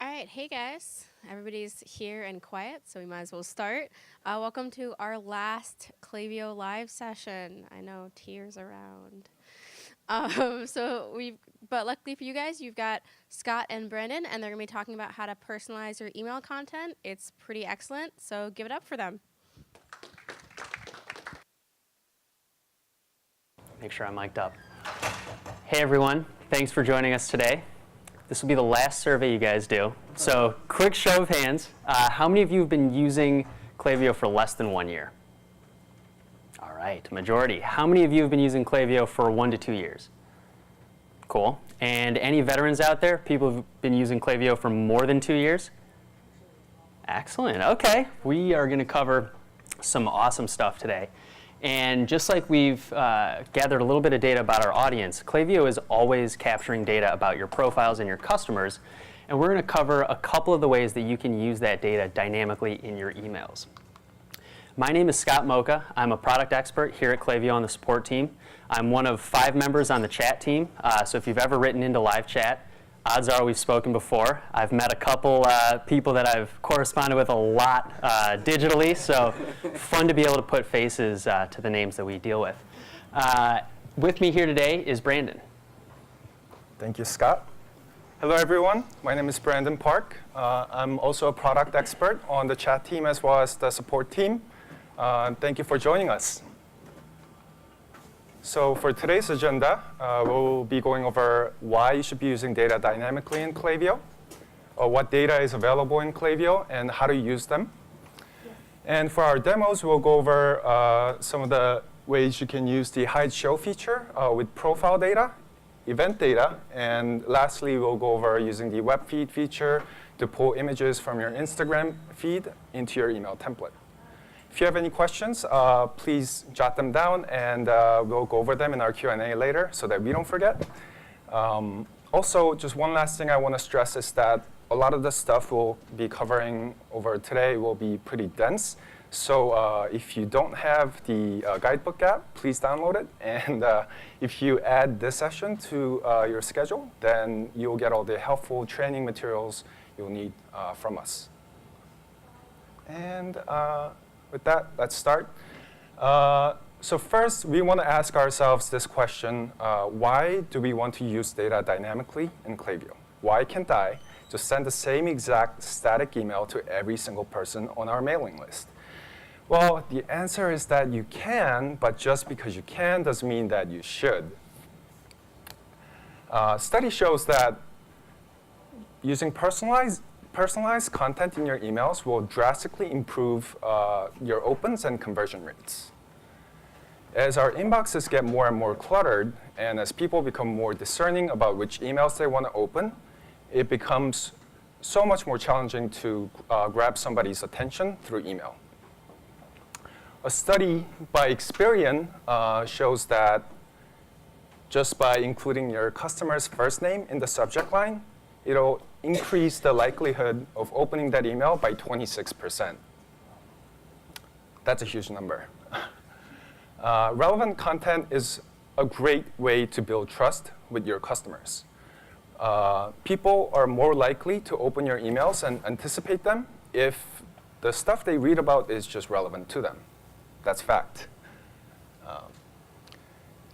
All right, hey guys. Everybody's here and quiet, so we might as well start. Welcome to our last Klaviyo live session. I know tears around. But luckily for you guys, you've got Scott and Brandon, and they're gonna be talking about how to personalize your email content. It's pretty excellent, so give it up for them. Make sure I'm mic'd up. Hey everyone, thanks for joining us today. This will be the last survey you guys do. So quick show of hands. How many of you have been using Klaviyo for less than 1 year? All right, majority. How many of you have been using Klaviyo for 1 to 2 years? Cool. And any veterans out there? People who've been using Klaviyo for more than 2 years? Excellent. Okay, we are going to cover some awesome stuff today. And just like we've gathered a little bit of data about our audience, Klaviyo is always capturing data about your profiles and your customers. And we're going to cover a couple of the ways that you can use that data dynamically in your emails. My name is Scott Mocha. I'm a product expert here at Klaviyo on the support team. I'm one of 5 members on the chat team. So if you've ever written into live chat, odds are we've spoken before. I've met a couple people that I've corresponded with a lot digitally, so fun to be able to put faces to the names that we deal with. With me here today is Brandon. Thank you, Scott. Hello, everyone. My name is Brandon Park. I'm also a product expert on the chat team as well as the support team. Thank you for joining us. So for today's agenda, we'll be going over why you should be using data dynamically in Klaviyo, or what data is available in Klaviyo, and how to use them. And for our demos, we'll go over some of the ways you can use the hide show feature with profile data, event data, and lastly, we'll go over using the web feed feature to pull images from your Instagram feed into your email template. If you have any questions, please jot them down, and we'll go over them in our Q&A later so that we don't forget. Also, just one last thing I want to stress is that a lot of the stuff we'll be covering over today will be pretty dense. So if you don't have the guidebook app, please download it. And if you add this session to your schedule, then you'll get all the helpful training materials you'll need from us. And with that, let's start. So first, we want to ask ourselves this question, why do we want to use data dynamically in Klaviyo? Why can't I just send the same exact static email to every single person on our mailing list? Well, the answer is that you can, but just because you can doesn't mean that you should. Study shows that using personalized content in your emails will drastically improve your opens and conversion rates. As our inboxes get more and more cluttered, and as people become more discerning about which emails they want to open, it becomes so much more challenging to grab somebody's attention through email. A study by Experian shows that just by including your customer's first name in the subject line, it'll increase the likelihood of opening that email by 26%. That's a huge number. Relevant content is a great way to build trust with your customers. People are more likely to open your emails and anticipate them if the stuff they read about is just relevant to them. That's fact.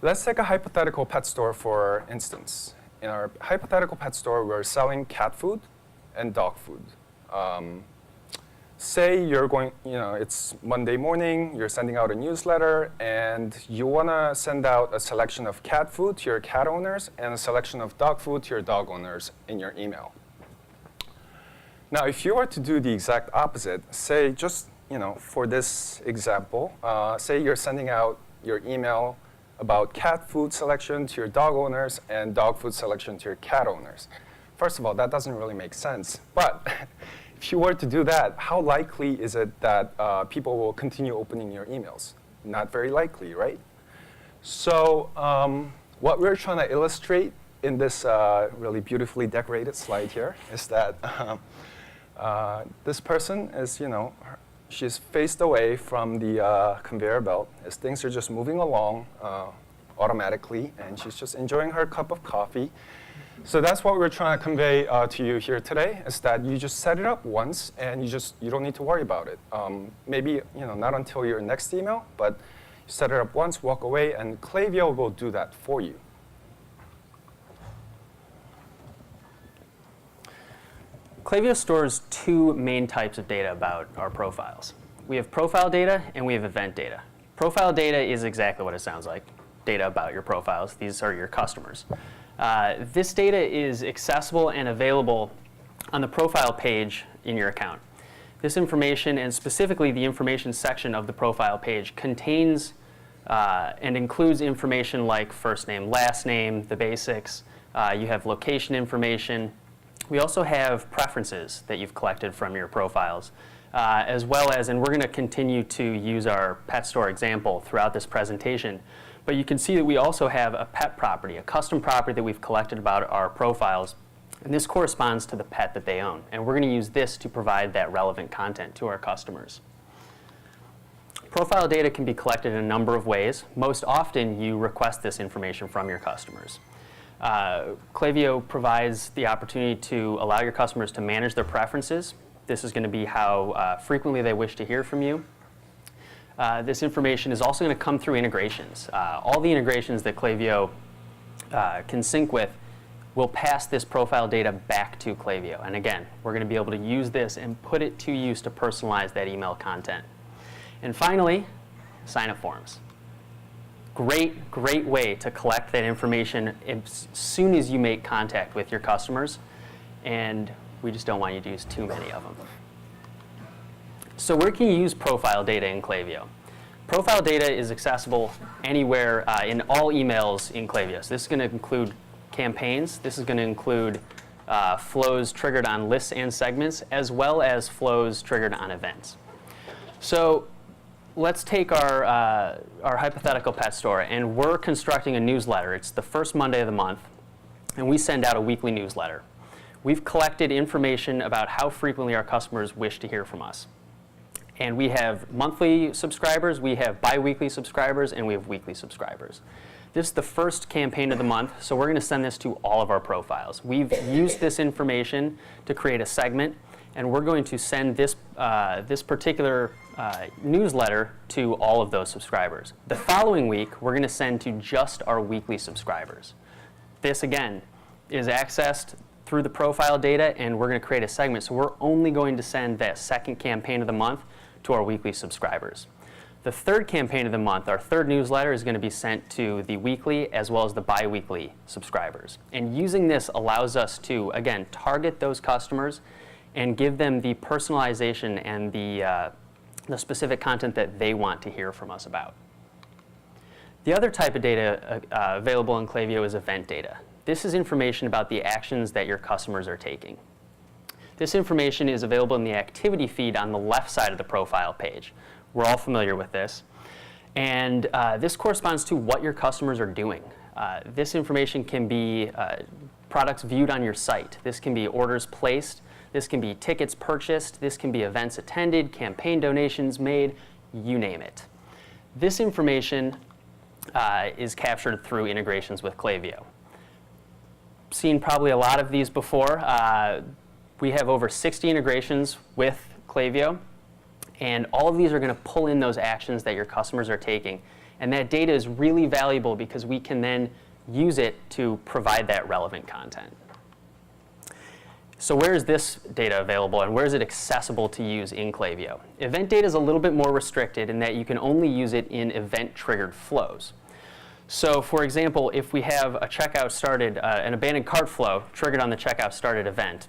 Let's take a hypothetical pet store, for instance. In our hypothetical pet store, we're selling cat food and dog food. Say you're going, it's Monday morning, you're sending out a newsletter, and you want to send out a selection of cat food to your cat owners and a selection of dog food to your dog owners in your email. Now, if you were to do the exact opposite, say just, for this example, say you're sending out your email about cat food selection to your dog owners and dog food selection to your cat owners. First of all, that doesn't really make sense. But if you were to do that, how likely is it that people will continue opening your emails? Not very likely, right? So what we're trying to illustrate in this really beautifully decorated slide here is that this person is, she's faced away from the conveyor belt as things are just moving along automatically, and she's just enjoying her cup of coffee. So that's what we're trying to convey to you here today, is that you just set it up once and you don't need to worry about it. Maybe not until your next email, but you set it up once, walk away, and Klaviyo will do that for you. Klaviyo stores two main types of data about our profiles. We have profile data and we have event data. Profile data is exactly what it sounds like, data about your profiles. These are your customers. This data is accessible and available on the profile page in your account. This information, and specifically the information section of the profile page, contains and includes information like first name, last name, the basics. You have location information. We also have preferences that you've collected from your profiles, as well as, and we're going to continue to use our pet store example throughout this presentation, but you can see that we also have a pet property, a custom property that we've collected about our profiles, and this corresponds to the pet that they own. And we're going to use this to provide that relevant content to our customers. Profile data can be collected in a number of ways. Most often, you request this information from your customers. Klaviyo provides the opportunity to allow your customers to manage their preferences. This is going to be how frequently they wish to hear from you. This information is also going to come through integrations. All the integrations that Klaviyo can sync with will pass this profile data back to Klaviyo. And again, we're going to be able to use this and put it to use to personalize that email content. And finally, sign-up forms. Great way to collect that information as soon as you make contact with your customers. And we just don't want you to use too many of them. So where can you use profile data in Klaviyo? Profile data is accessible anywhere in all emails in Klaviyo. So this is going to include campaigns. This is going to include flows triggered on lists and segments, as well as flows triggered on events. So let's take our hypothetical pet store, and we're constructing a newsletter. It's the first Monday of the month, and we send out a weekly newsletter. We've collected information about how frequently our customers wish to hear from us. And we have monthly subscribers, we have bi-weekly subscribers, and we have weekly subscribers. This is the first campaign of the month, so we're going to send this to all of our profiles. We've used this information to create a segment, and we're going to send this, this particular newsletter to all of those subscribers. The following week, we're going to send to just our weekly subscribers. This, again, is accessed through the profile data, and we're going to create a segment. So we're only going to send that second campaign of the month to our weekly subscribers. The third campaign of the month, our third newsletter, is going to be sent to the weekly as well as the bi-weekly subscribers. And using this allows us to, again, target those customers and give them the personalization and the specific content that they want to hear from us about. The other type of data available in Klaviyo is event data. This is information about the actions that your customers are taking. This information is available in the activity feed on the left side of the profile page. We're all familiar with this. And this corresponds to what your customers are doing. This information can be products viewed on your site. This can be orders placed. This can be tickets purchased. This can be events attended, campaign donations made, you name it. This information is captured through integrations with Klaviyo. Seen probably a lot of these before. We have over 60 integrations with Klaviyo, and all of these are going to pull in those actions that your customers are taking. And that data is really valuable because we can then use it to provide that relevant content. So where is this data available, and where is it accessible to use in Klaviyo? Event data is a little bit more restricted in that you can only use it in event-triggered flows. So for example, if we have a checkout started, an abandoned cart flow triggered on the checkout started event,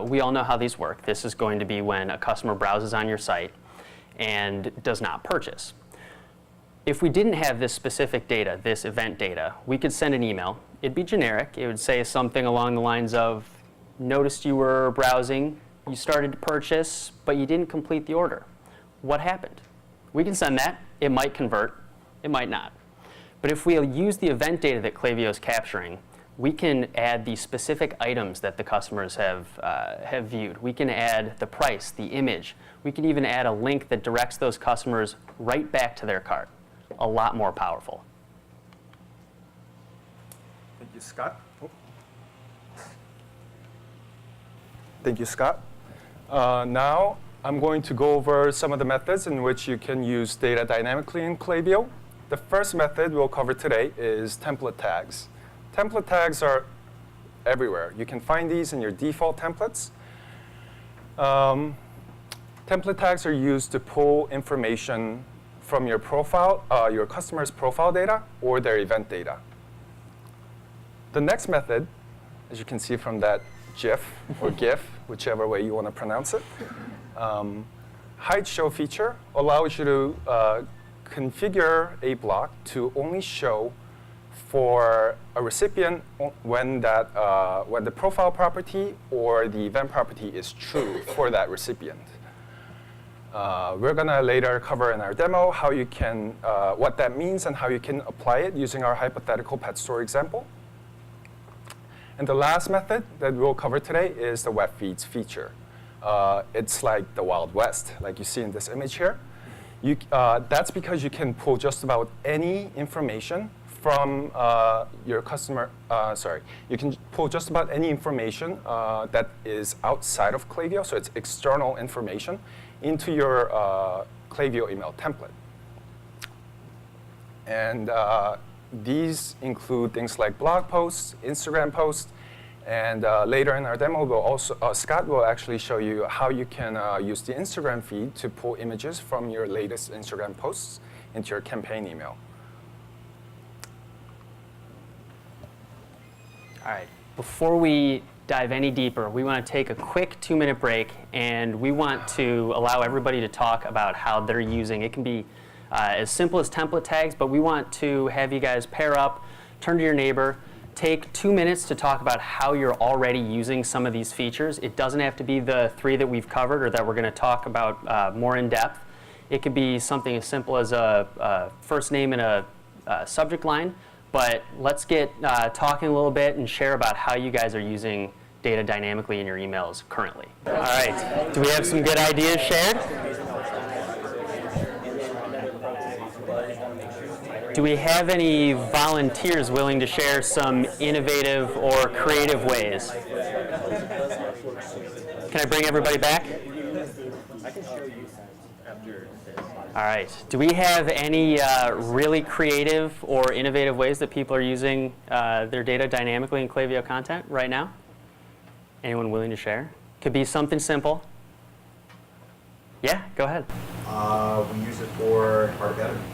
we all know how these work. This is going to be when a customer browses on your site and does not purchase. If we didn't have this specific data, this event data, we could send an email. It'd be generic. It would say something along the lines of, noticed you were browsing, you started to purchase, but you didn't complete the order. What happened? We can send that. It might convert. It might not. But if we use the event data that Klaviyo is capturing, we can add the specific items that the customers have viewed. We can add the price, the image. We can even add a link that directs those customers right back to their cart. A lot more powerful. Thank you, Scott. Thank you, Scott. Now, I'm going to go over some of the methods in which you can use data dynamically in Klaviyo. The first method we'll cover today is template tags. Template tags are everywhere. You can find these in your default templates. Template tags are used to pull information from your profile, your customer's profile data or their event data. The next method, as you can see from that GIF or GIF, whichever way you want to pronounce it, hide show feature allows you to configure a block to only show for a recipient when the profile property or the event property is true for that recipient. We're going to later cover in our demo how you can, what that means and how you can apply it using our hypothetical pet store example. And the last method that we'll cover today is the web feeds feature. It's like the Wild West, like you see in this image here. That's because you can pull just about any information from your customer. You can pull just about any information that is outside of Klaviyo, so it's external information, into your Klaviyo email template. And these include things like blog posts, Instagram posts, and later in our demo, Scott will actually show you how you can use the Instagram feed to pull images from your latest Instagram posts into your campaign email. All right, before we dive any deeper, we want to take a quick 2-minute break, and we want to allow everybody to talk about how they're using. It can be as simple as template tags, but we want to have you guys pair up, turn to your neighbor, take 2 minutes to talk about how you're already using some of these features. It doesn't have to be the 3 that we've covered or that we're going to talk about more in depth. It could be something as simple as a first name and a subject line, but let's get talking a little bit and share about how you guys are using data dynamically in your emails currently. All right, do we have some good ideas shared? Do we have any volunteers willing to share some innovative or creative ways? Can I bring everybody back? All right. Do we have any really creative or innovative ways that people are using their data dynamically in Klaviyo content right now? Anyone willing to share? Could be something simple. Yeah, go ahead. We use it for cart abandonment.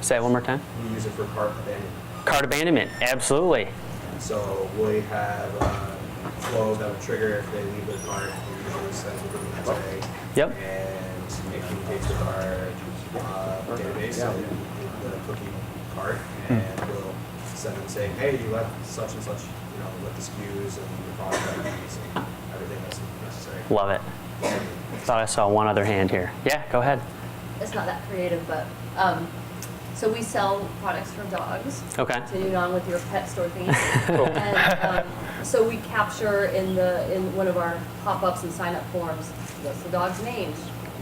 Say it one more time. We use it for cart abandonment. Cart abandonment, absolutely. So we have flows that will trigger if they leave their cart. We usually send it within the next day. Yep. And it communicates with our database, the cookie cart, and we'll send them saying, hey, you left such and such, with the SKUs and the product IDs and everything that's necessary. Love it. Thought I saw one other hand here. Yeah, go ahead. It's not that creative, but so we sell products for dogs. Okay. Continuing on with your pet store theme. And so we capture in one of our pop-ups and sign-up forms what's the dog's name.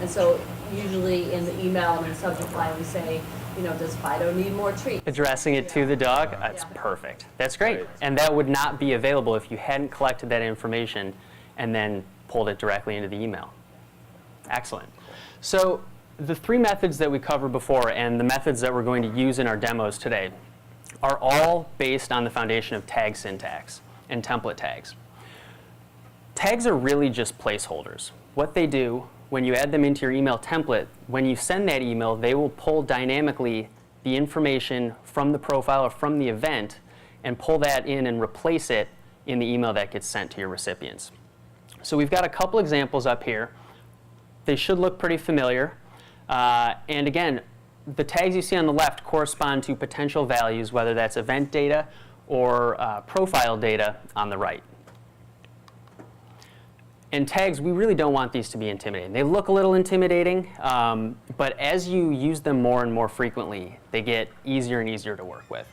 And so usually in the email and the subject line we say, does Fido need more treats? Addressing it to the dog, that's perfect. That's great. And that would not be available if you hadn't collected that information and then pulled it directly into the email. Excellent. So the 3 methods that we covered before and the methods that we're going to use in our demos today are all based on the foundation of tag syntax and template tags. Tags are really just placeholders. What they do, when you add them into your email template, when you send that email, they will pull dynamically the information from the profile or from the event and pull that in and replace it in the email that gets sent to your recipients. So we've got a couple examples up here. They should look pretty familiar. And again, the tags you see on the left correspond to potential values, whether that's event data or profile data on the right. And tags, we really don't want these to be intimidating. They look a little intimidating, but as you use them more and more frequently, they get easier and easier to work with.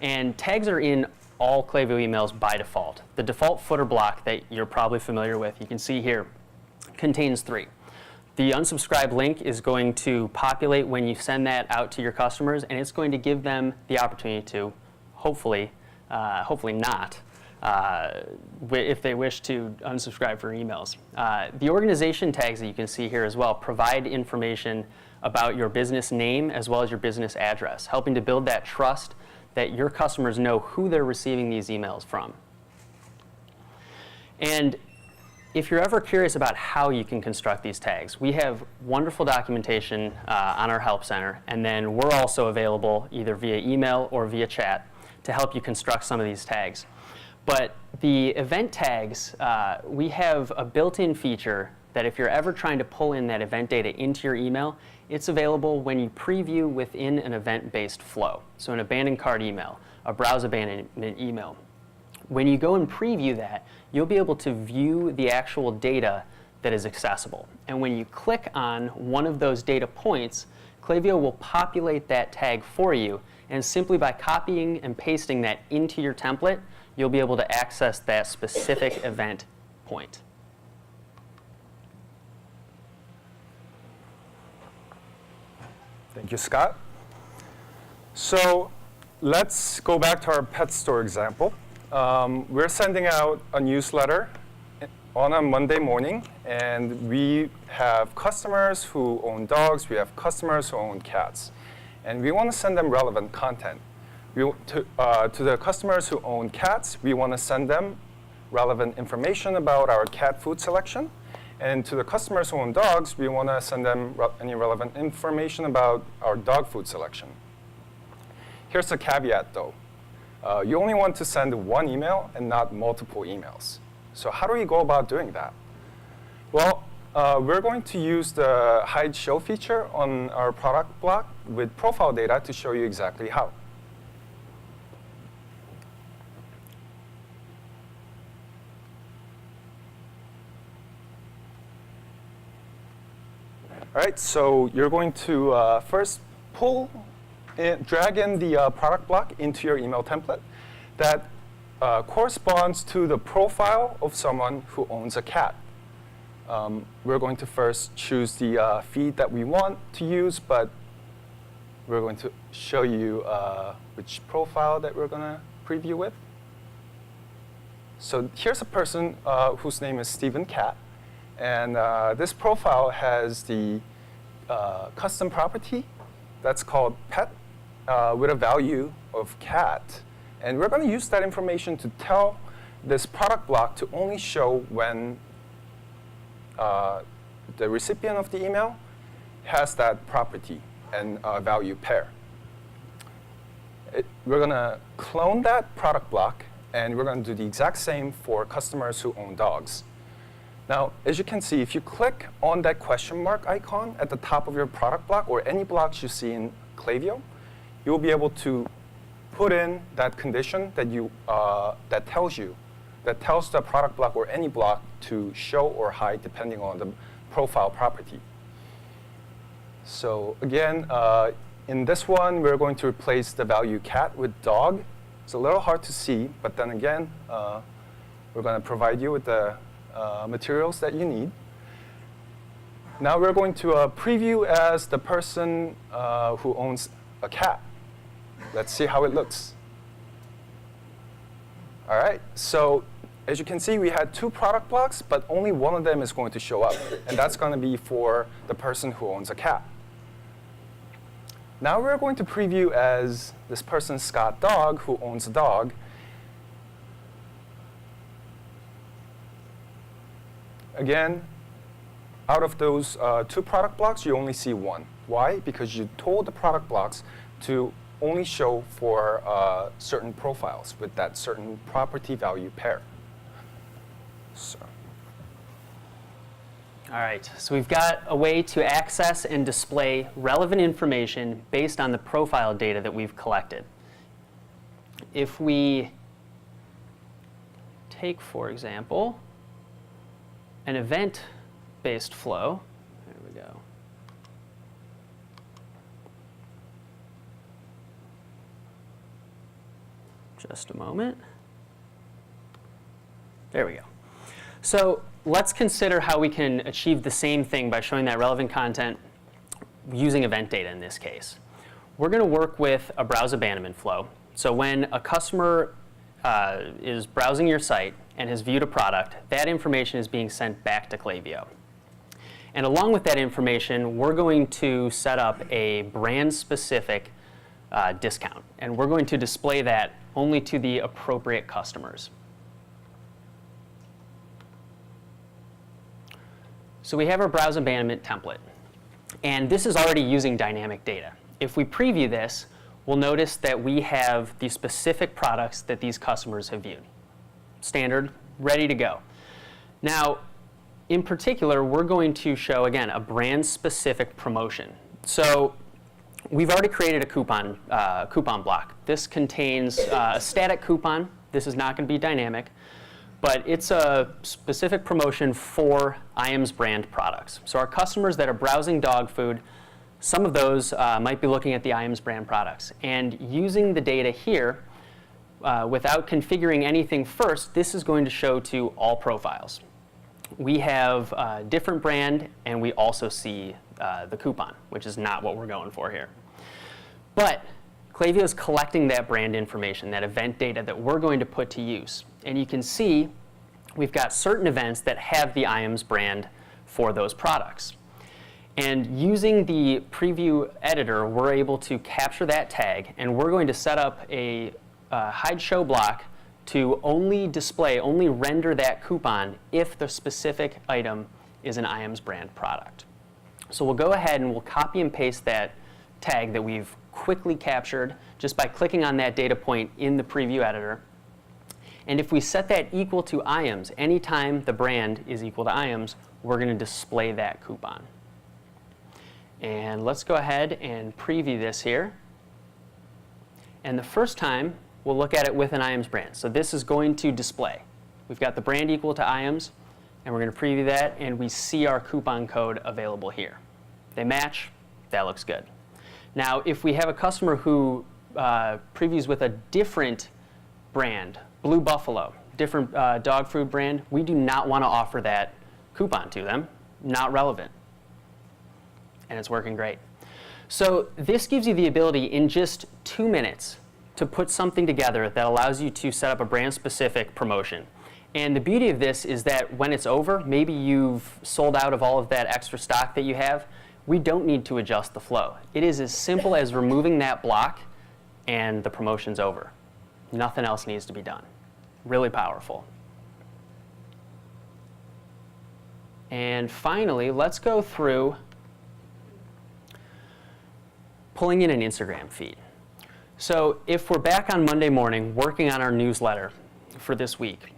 And tags are in all Klaviyo emails by default. The default footer block that you're probably familiar with, you can see here, contains 3. The unsubscribe link is going to populate when you send that out to your customers, and it's going to give them the opportunity to, hopefully not, if they wish to unsubscribe for emails. The organization tags that you can see here as well provide information about your business name as well as your business address, helping to build that trust that your customers know who they're receiving these emails from. And if you're ever curious about how you can construct these tags, we have wonderful documentation on our Help Center, and then we're also available either via email or via chat to help you construct some of these tags. But the event tags, we have a built-in feature that if you're ever trying to pull in that event data into your email, it's available when you preview within an event-based flow. So an abandoned cart email, a browse abandonment email. When you go and preview that, you'll be able to view the actual data that is accessible. And when you click on one of those data points, Klaviyo will populate that tag for you, and simply by copying and pasting that into your template, you'll be able to access that specific event point. Thank you, Scott. So let's go back to our pet store example. We're sending out a newsletter on a Monday morning, and we have customers who own dogs, we have customers who own cats, and we want to send them relevant content. To the customers who own cats, we want to send them relevant information about our cat food selection, and to the customers who own dogs, we want to send them any relevant information about our dog food selection. Here's a caveat, though. You only want to send one email and not multiple emails. So how do we go about doing that? Well, we're going to use the hide show feature on our product block with profile data to show you exactly how. All right, so you're going to first drag in the product block into your email template that corresponds to the profile of someone who owns a cat. We're going to first choose the feed that we want to use, but we're going to show you which profile that we're going to preview with. So here's a person whose name is Stephen Cat. And this profile has the custom property that's called pet with a value of cat. And we're going to use that information to tell this product block to only show when the recipient of the email has that property and value pair. We're going to clone that product block, and we're going to do the exact same for customers who own dogs. Now, as you can see, if you click on that question mark icon at the top of your product block or any blocks you see in Klaviyo, you will be able to put in that condition that tells the product block or any block to show or hide depending on the profile property. So again, in this one, we're going to replace the value cat with dog. It's a little hard to see, but then again, we're going to provide you with the materials that you need. Now we're going to preview as the person who owns a cat. Let's see how it looks. All right, so as you can see, we had two product blocks, but only one of them is going to show up, and that's going to be for the person who owns a cat. Now we're going to preview as this person, Scott Dog, who owns a dog. Again, out of those two product blocks, you only see one. Why? Because you told the product blocks to only show for certain profiles with that certain property value pair. So. All right, so we've got a way to access and display relevant information based on the profile data that we've collected. If we take, for example, an event-based flow, there we go. Just a moment. There we go. So let's consider how we can achieve the same thing by showing that relevant content using event data in this case. We're going to work with a browse abandonment flow. So when a customer is browsing your site and has viewed a product, that information is being sent back to Klaviyo. And along with that information, we're going to set up a brand-specific discount. And we're going to display that only to the appropriate customers. So we have our browse abandonment template. And this is already using dynamic data. If we preview this, we'll notice that we have the specific products that these customers have viewed. Standard, ready to go. Now, in particular, we're going to show, again, a brand-specific promotion. So we've already created a coupon block. This contains a static coupon. This is not going to be dynamic. But it's a specific promotion for IAMS brand products. So our customers that are browsing dog food, some of those might be looking at the IAMS brand products. And using the data here, without configuring anything first, this is going to show to all profiles. We have a different brand, and we also see the coupon, which is not what we're going for here. But Klaviyo is collecting that brand information, that event data that we're going to put to use. And you can see we've got certain events that have the IAMS brand for those products. And using the preview editor, we're able to capture that tag, and we're going to set up a hide show block to only display, only render that coupon if the specific item is an IAMS brand product. So we'll go ahead and we'll copy and paste that tag that we've quickly captured just by clicking on that data point in the preview editor. And if we set that equal to IAMS, anytime the brand is equal to IAMS, we're going to display that coupon. And let's go ahead and preview this here. And the first time, we'll look at it with an IAMS brand. So this is going to display. We've got the brand equal to IAMS, and we're going to preview that, and we see our coupon code available here. They match. That looks good. Now, if we have a customer who previews with a different brand, Blue Buffalo, different dog food brand, we do not want to offer that coupon to them. Not relevant. And it's working great. So this gives you the ability in just 2 minutes to put something together that allows you to set up a brand-specific promotion. And the beauty of this is that when it's over, maybe you've sold out of all of that extra stock that you have, we don't need to adjust the flow. It is as simple as removing that block and the promotion's over. Nothing else needs to be done. Really powerful. And finally, let's go through pulling in an Instagram feed. So if we're back on Monday morning working on our newsletter for this week,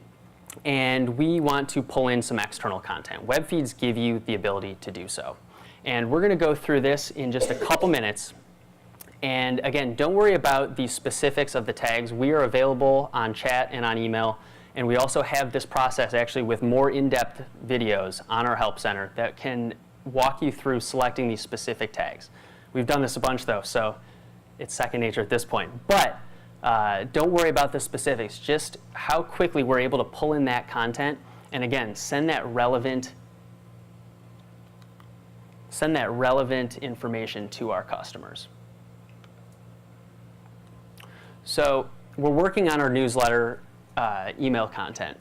and we want to pull in some external content, web feeds give you the ability to do so. And we're going to go through this in just a couple minutes. And again, don't worry about the specifics of the tags. We are available on chat and on email. And we also have this process actually with more in-depth videos on our Help Center that can walk you through selecting these specific tags. We've done this a bunch though, so it's second nature at this point. But don't worry about the specifics, just how quickly we're able to pull in that content. And again, send that relevant information to our customers. So we're working on our newsletter email content.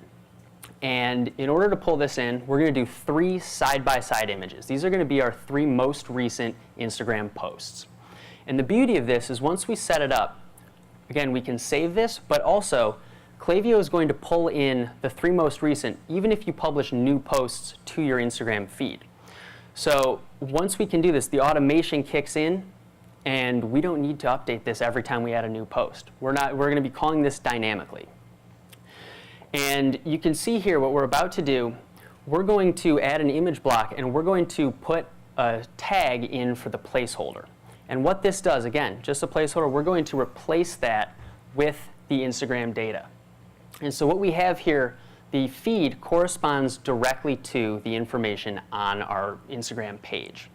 And in order to pull this in, we're going to do 3 side-by-side images. These are going to be our 3 most recent Instagram posts. And the beauty of this is once we set it up, again, we can save this, but also Klaviyo is going to pull in the 3 most recent, even if you publish new posts to your Instagram feed. So once we can do this, the automation kicks in, and we don't need to update this every time we add a new post. We're going to be calling this dynamically. And you can see here what we're about to do. We're going to add an image block, and we're going to put a tag in for the placeholder. And what this does, again, just a placeholder, we're going to replace that with the Instagram data. And so what we have here, the feed corresponds directly to the information on our Instagram page.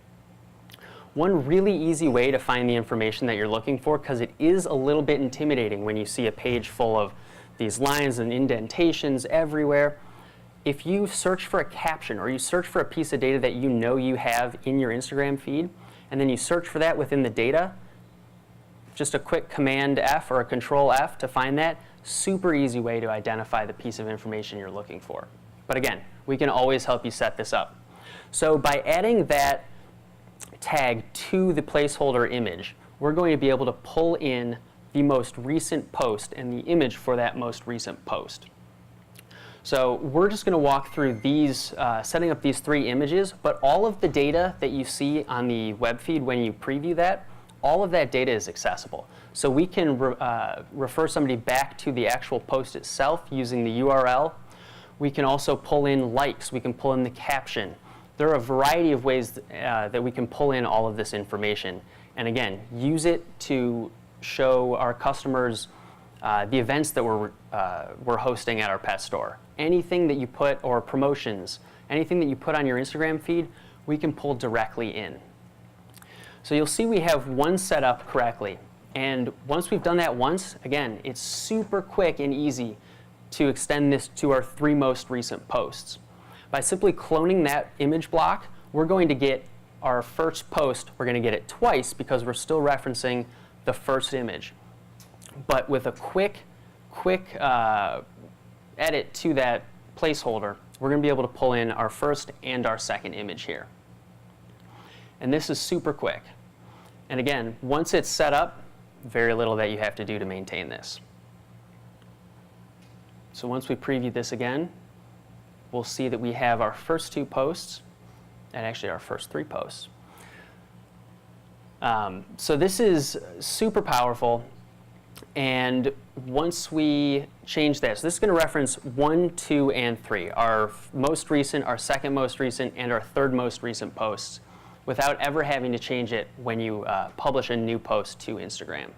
One really easy way to find the information that you're looking for, because it is a little bit intimidating when you see a page full of these lines and indentations everywhere. If you search for a caption or you search for a piece of data that you know you have in your Instagram feed, and then you search for that within the data, just a quick Command F or a Control F to find that, Super easy way to identify the piece of information you're looking for. But again, we can always help you set this up. So by adding that tag to the placeholder image, we're going to be able to pull in the most recent post and the image for that most recent post. So we're just going to walk through these, setting up these 3 images, but all of the data that you see on the web feed when you preview that, all of that data is accessible. So we can refer somebody back to the actual post itself using the URL. We can also pull in likes. We can pull in the caption. There are a variety of ways that we can pull in all of this information. And again, use it to show our customers the events that we're hosting at our pet store. Anything that you put, or promotions, anything that you put on your Instagram feed, we can pull directly in. So you'll see we have one set up correctly. And once we've done that once, again, it's super quick and easy to extend this to our 3 most recent posts. By simply cloning that image block, we're going to get our first post, we're going to get it twice because we're still referencing the first image. But with a quick edit to that placeholder, we're going to be able to pull in our first and our second image here. And this is super quick. And again, once it's set up, very little that you have to do to maintain this. So once we preview this again, we'll see that we have our first 2 posts, and actually our first 3 posts. So this is super powerful. And once we change that, so this is going to reference 1, 2, and 3, our most recent, our second most recent, and our third most recent posts, without ever having to change it when you publish a new post to Instagram.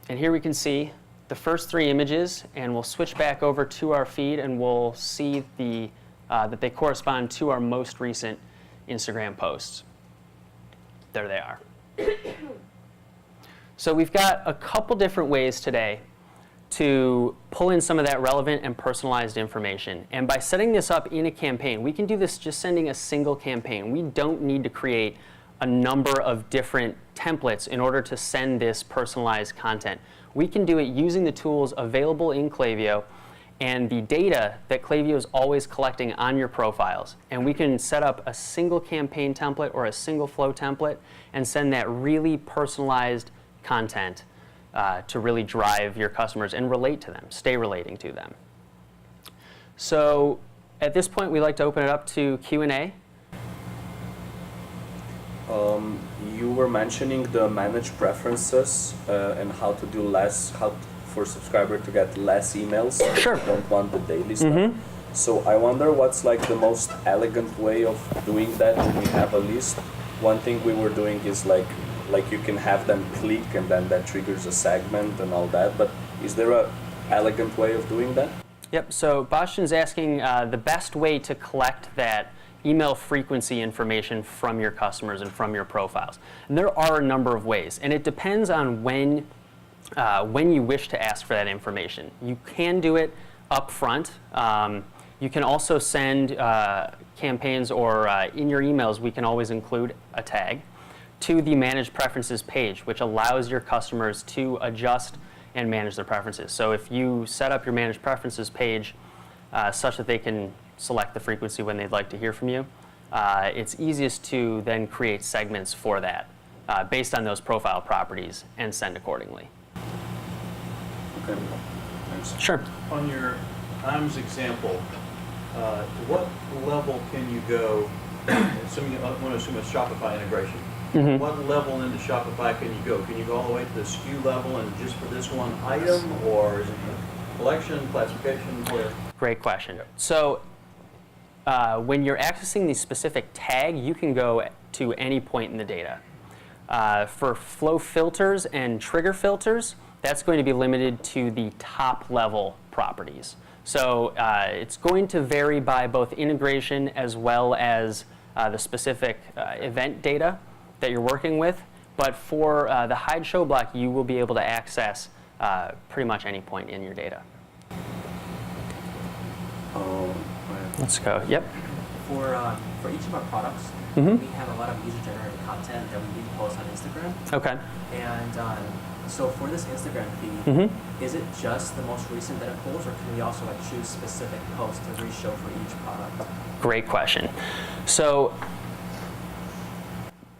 And here we can see the first 3 images, and we'll switch back over to our feed, and we'll see that they correspond to our most recent Instagram posts. There they are. So we've got a couple different ways today to pull in some of that relevant and personalized information. And by setting this up in a campaign, we can do this just sending a single campaign. We don't need to create a number of different templates in order to send this personalized content. We can do it using the tools available in Klaviyo and the data that Klaviyo is always collecting on your profiles. And we can set up a single campaign template or a single flow template and send that really personalized content to really drive your customers and relate to them, stay relating to them. So at this point, we'd like to open it up to Q&A. You were mentioning the manage preferences and how to do less, for subscriber to get less emails. Sure. Don't want the daily stuff. So I wonder what's like the most elegant way of doing that when we have a list. One thing we were doing is like you can have them click and then that triggers a segment and all that. But is there a elegant way of doing that? Yep, so Bastian's asking the best way to collect that email frequency information from your customers and from your profiles. And there are a number of ways, and it depends on when you wish to ask for that information. You can do it up front. You can also send campaigns, or in your emails, we can always include a tag to the Manage Preferences page, which allows your customers to adjust and manage their preferences. So if you set up your Manage Preferences page such that they can select the frequency when they'd like to hear from you, it's easiest to then create segments for that based on those profile properties and send accordingly. Okay, thanks. Sure. On your IMS example, what level can you go, assuming I want to assume it's Shopify integration, what level into Shopify can you go? Can you go all the way to the SKU level and just for this one item, or is it collection, classification, where? Great question. So when you're accessing the specific tag, you can go to any point in the data. For flow filters and trigger filters, that's going to be limited to the top level properties. So it's going to vary by both integration as well as the specific event data that you're working with. But for the hide show block, you will be able to access pretty much any point in your data. Let's go. Yep. For each of our products, we have a lot of user-generated content that we post on Instagram. Okay. And So for this Instagram feed, is it just the most recent that it pulls, or can we also like choose specific posts to re-show for each product? Great question. So,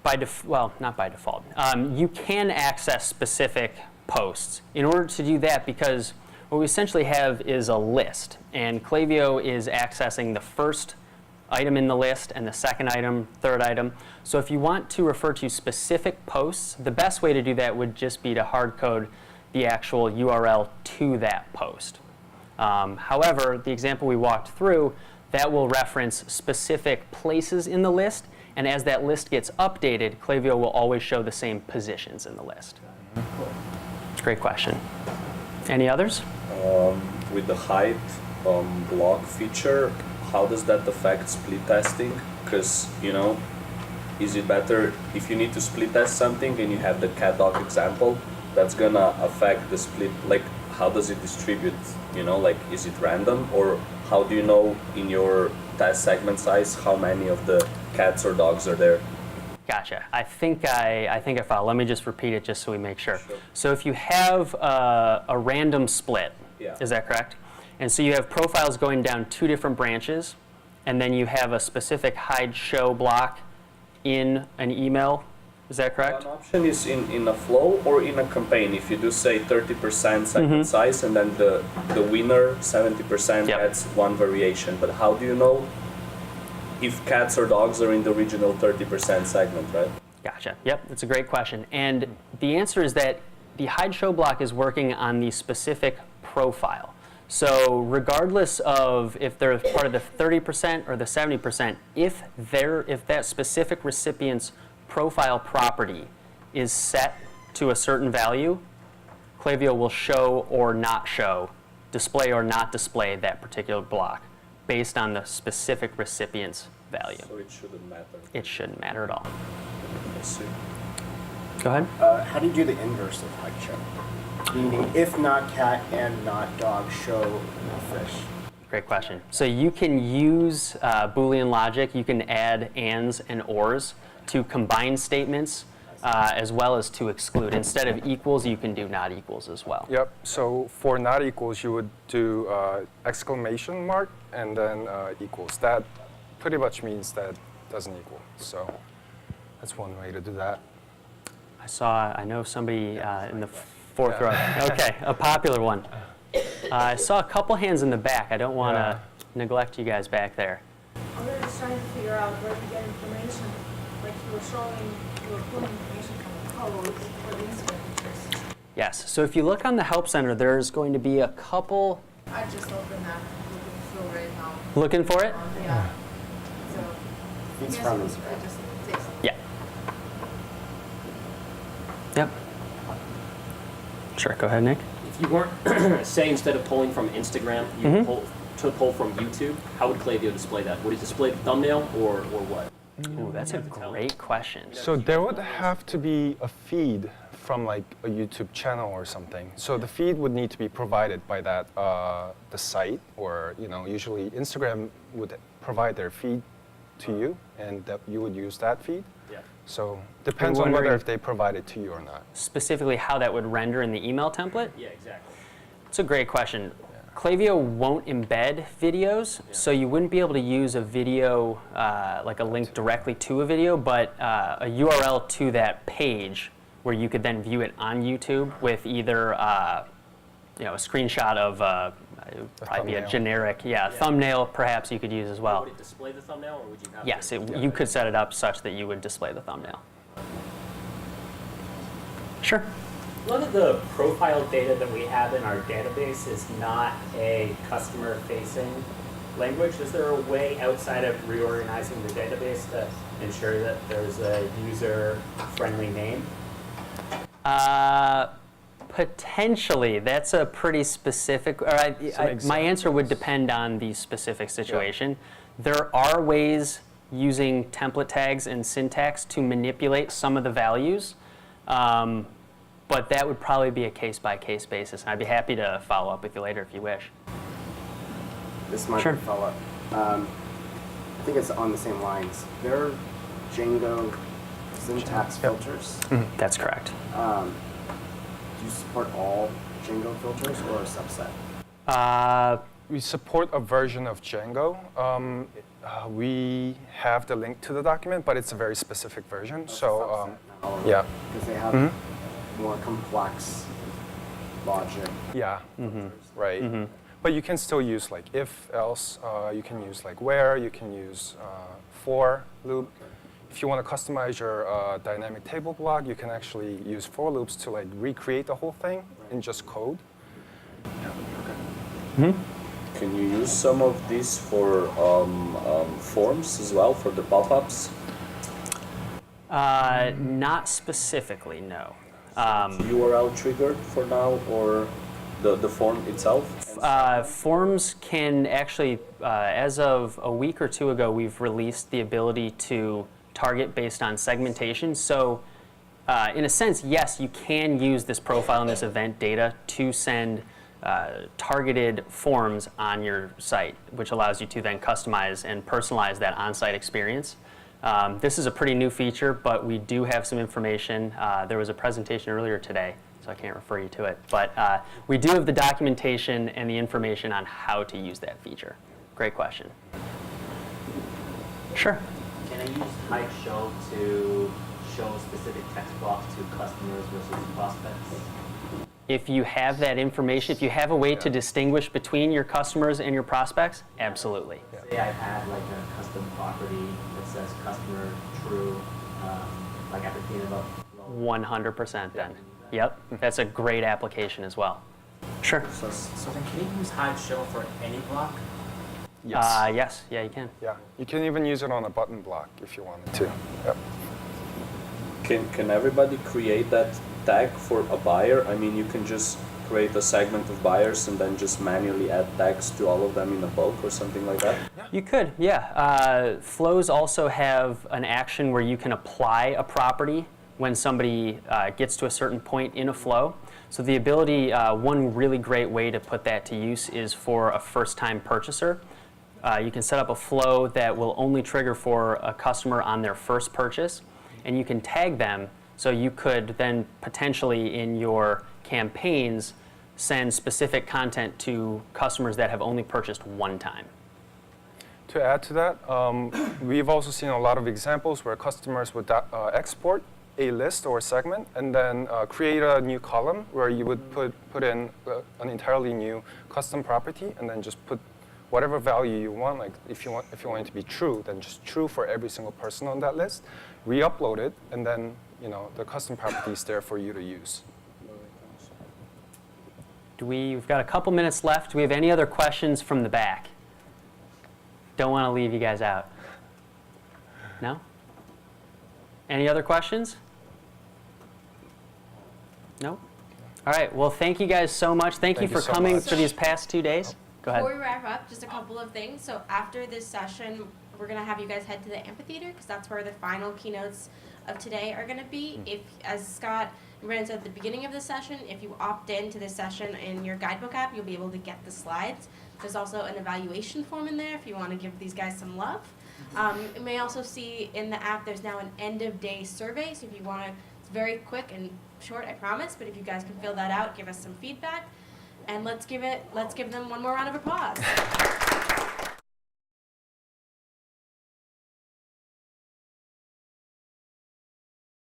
not by default. You can access specific posts. In order to do that, because what we essentially have is a list, and Klaviyo is accessing the first item in the list and the second item, third item. So if you want to refer to specific posts, the best way to do that would just be to hard code the actual URL to that post. However, the example we walked through, that will reference specific places in the list, and as that list gets updated, Klaviyo will always show the same positions in the list. It's a great question. Any others? With the height block feature, how does that affect split testing? Because, is it better if you need to split test something and you have the cat dog example, that's gonna affect the split, like how does it distribute? Like is it random, or how do you know in your test segment size how many of the cats or dogs are there? Gotcha. I think I follow. Let me just repeat it just so we make sure. Sure. So if you have a random split, Yeah. is that correct? And so you have profiles going down 2 different branches, and then you have a specific hide show block in an email. Is that correct? One option is in a flow or in a campaign. If you do say 30% segment size and then the winner 70% Yep. adds one variation. But how do you know if cats or dogs are in the original 30% segment, right? Gotcha. Yep, that's a great question. And the answer is that the hide show block is working on the specific profile. So regardless of if they're part of the 30% or the 70%, if that specific recipient's profile property is set to a certain value, Klaviyo will show or not show, display or not display that particular block based on the specific recipient's value. So it shouldn't matter. It shouldn't matter at all. Let's see. Go ahead. How do you do the inverse of hide show? Meaning, if not cat and not dog, show fish. Great question. So you can use Boolean logic. You can add ands and ors to combine statements as well as to exclude. Instead of equals, you can do not equals as well. Yep. So for not equals, you would do exclamation mark and then equals. That pretty much means that doesn't equal. So that's one way to do that. I know somebody in the fourth row. Okay, a popular one. I saw a couple hands in the back. I don't want to neglect you guys back there. We were just trying to figure out where to get information. Like you were pulling information from the code for the Instagram pictures. Yes, so if you look on the Help Center, there's going to be a couple. I just opened that looking through right now. Looking for it? Yeah. So It's I from guess Instagram. I just take some. Yeah. Yep. Sure, go ahead, Nick. If you weren't, say instead of pulling from Instagram, you pull from YouTube, how would Klaviyo display that? Would it display the thumbnail or what? Ooh, that's a great question. So there would have to be a feed from like a YouTube channel or something. So the feed would need to be provided by that the site, or usually Instagram would provide their feed to you, and that you would use that feed. Yeah. So depends on whether if they provide it to you or not. Specifically how that would render in the email template? Yeah, exactly. It's a great question. Klaviyo won't embed videos, so you wouldn't be able to use a video, like a link directly to a video, but a URL to that page where you could then view it on YouTube with either a screenshot of it would probably be a thumbnail. generic, thumbnail perhaps you could use as well. Would it display the thumbnail, or would you have Yes, to? you could set it up such that you would display the thumbnail. Sure. One of the profile data that we have in our database is not a customer-facing language. Is there a way outside of reorganizing the database to ensure that there's a user-friendly name? Potentially. That's a pretty specific, my answer would depend on the specific situation. There are ways using template tags and syntax to manipulate some of the values. But that would probably be a case-by-case basis. And I'd be happy to follow up with you later if you wish. This might Sure. be a follow-up. I think it's on the same lines. There are Django syntax filters. That's correct. Do you support all Django filters or a subset? We support a version of Django. We have the link to the document, but it's a very specific version. So, yeah. Because they have more complex logic. Yeah, right. But you can still use like if, else. You can use like where. You can use for loop. If you want to customize your dynamic table block, you can actually use for loops to like recreate the whole thing in just code. Can you use some of these for forms as well, for the pop-ups? Not specifically, no. URL triggered for now, or the form itself? Forms can actually, as of a week or two ago, we've released the ability to target based on segmentation. So in a sense, yes, you can use this profile and this event data to send targeted forms on your site, which allows you to then customize and personalize that on-site experience. This is a pretty new feature, but we do have some information. There was a presentation earlier today, so I can't refer you to it. But we do have the documentation and the information on how to use that feature. Great question. Sure. Can I use hide show to show specific text blocks to customers versus prospects? If you have that information, if you have a way to distinguish between your customers and your prospects, absolutely. Say I had like a custom property that says customer true, like at the peanut butter. 100% then. Yep, that's a great application as well. Sure. So then can you use hide show for any block? Yes. Yes, yeah, you can. Yeah, you can even use it on a button block if you wanted to. Yep. Can everybody create that tag for a buyer? I mean, you can just create a segment of buyers and then just manually add tags to all of them in a bulk or something like that? You could, yeah. Flows also have an action where you can apply a property when somebody gets to a certain point in a flow. So the ability, one really great way to put that to use is for a first-time purchaser. You can set up a flow that will only trigger for a customer on their first purchase, and you can tag them, so you could then potentially in your campaigns send specific content to customers that have only purchased one time. To add to that, we've also seen a lot of examples where customers would export a list or a segment and then create a new column where you would put in an entirely new custom property and then just put whatever value you want. Like if you want it to be true, then just true for every single person on that list. Re-upload it, and then the custom property is there for you to use. We've got a couple minutes left. Do we have any other questions from the back? Don't want to leave you guys out. No? Any other questions? No? All right. Well, thank you guys so much. Thank you for so coming much. for these past 2 days. Go ahead. Before we wrap up, just a couple of things. So after this session, we're going to have you guys head to the amphitheater because that's where the final keynotes of today are going to be. If, as Scott and Brandon said at the beginning of the session, if you opt into this session in your guidebook app, you'll be able to get the slides. There's also an evaluation form in there if you want to give these guys some love. You may also see in the app there's now an end-of-day survey, so if you want to, it's very quick and short, I promise, but if you guys can fill that out, give us some feedback, and let's give them one more round of applause.